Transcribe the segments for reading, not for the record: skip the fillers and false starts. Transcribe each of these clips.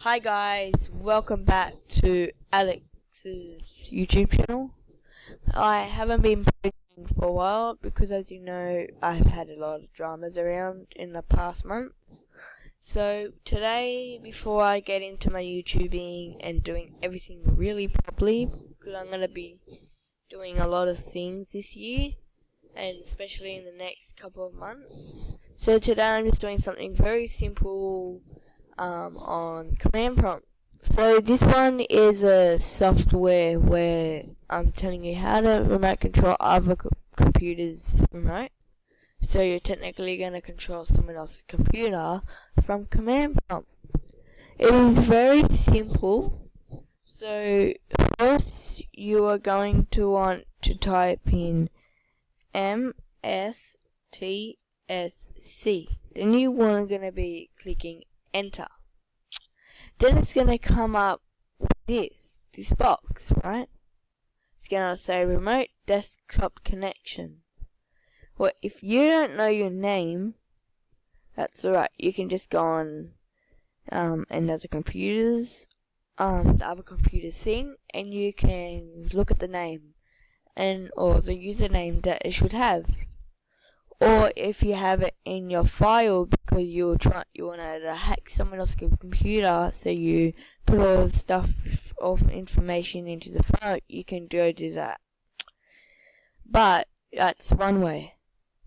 Hi guys, welcome back to Alex's YouTube channel. I haven't been posting for a while because, as you know, I've had a lot of dramas around in the past month. So today, before I get into my YouTubing and doing everything really properly, because I'm going to be doing a lot of things this year, and especially in the next couple of months. So today I'm just doing something very simple on command prompt. So this one is a software where I'm telling you how to remote control other computers remote. So you're technically going to control someone else's computer from command prompt. It is very simple. So first you are going to want to type in mscst. Then you want going to be clicking enter. Then it's going to come up with this box, right? It's going to say remote desktop connection. Well, if you don't know your name, that's alright. You can just go on and there's the other computers thing, and you can look at the name or the username that it should have. Or if you have it in your file because you want to hack someone else's computer, so you put all the stuff of information into the file, you can go do that. But that's one way.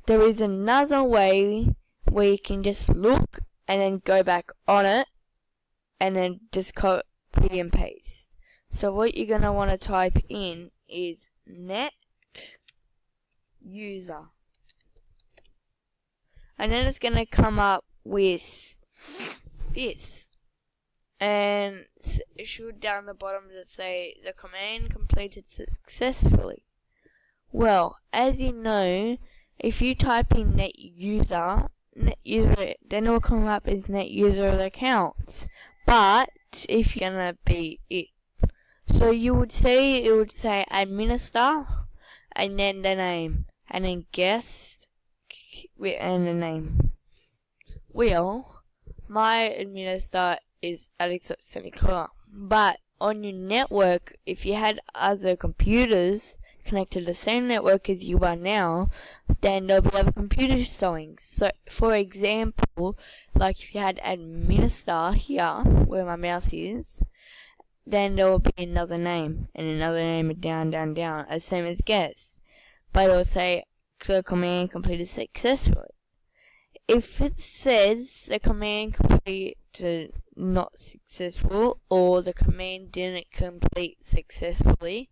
There is another way where you can just look and then go back on it and then just copy and paste. So what you're going to want to type in is net user. And then it's going to come up with this. And it should down the bottom just say the command completed successfully. Well, as you know, if you type in net user, then it will come up as net user accounts. But if you're going to be it. So it would say administer and then the name and then guest and the name. Well, my administrator is Alex.Senicola. But on your network, if you had other computers connected to the same network as you are now, then there'll be other computers showing. So, for example, like if you had administrator here, where my mouse is, then there will be another name, and another name down, as same as guest. But it will say the command completed successfully. If it says the command completed not successful, or the command didn't complete successfully,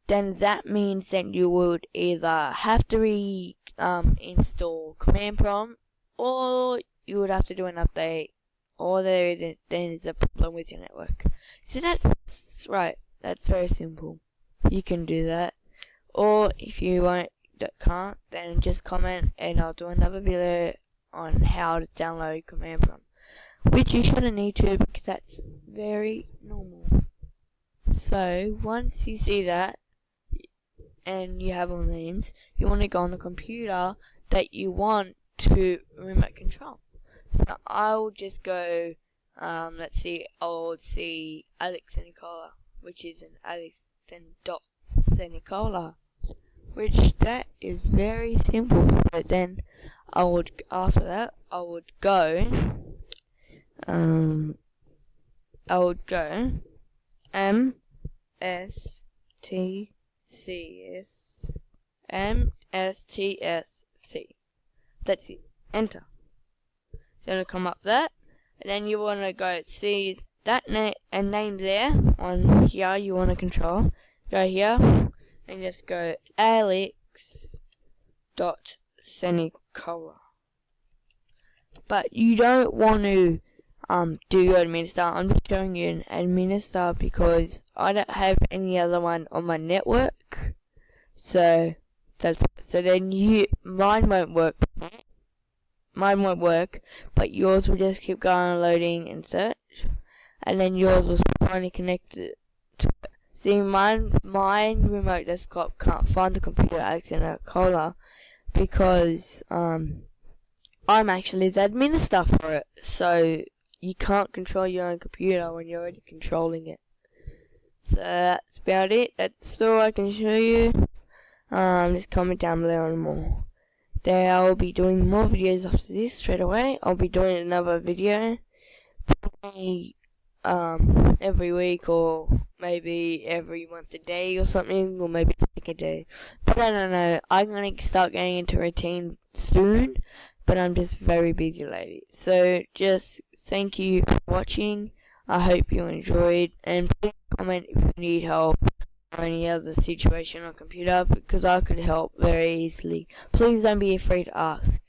then that means that you would either have to install command prompt, or you would have to do an update, or then is a problem with your network. So that's right. That's very simple. You can do that. Or if you can't, then just comment and I'll do another video on how to download command prompt, which you shouldn't need to because that's very normal. So once you see that and you have all the names, you want to go on the computer that you want to remote control. So I'll just go, let's see, I'll see Alex and Nicola, which is an Alex and Nicola, which that is very simple. So then after that I would go mscst. That's it. Enter. So it'll come up that, and then you want to go see that name there on here you want to control. Go here and just go Alex.Senicola. But you don't want to do your administer. I'm just showing you an administer because I don't have any other one on my network. So then mine won't work. Mine won't work, but yours will just keep going and loading and search, and then yours will finally connect it to it. See, mine remote desktop can't find the computer Alexander Cola because I'm actually the administrator for it. So you can't control your own computer when you're already controlling it. So that's about it. That's all I can show you. Just comment down below on more. There, I'll be doing more videos after this straight away. I'll be doing another video probably every week, or maybe every once a day or something, or maybe like a day. But I don't know. I'm gonna start getting into routine soon, but I'm just very busy lately. So just thank you for watching. I hope you enjoyed, and please comment if you need help or any other situation on computer, because I could help very easily. Please don't be afraid to ask.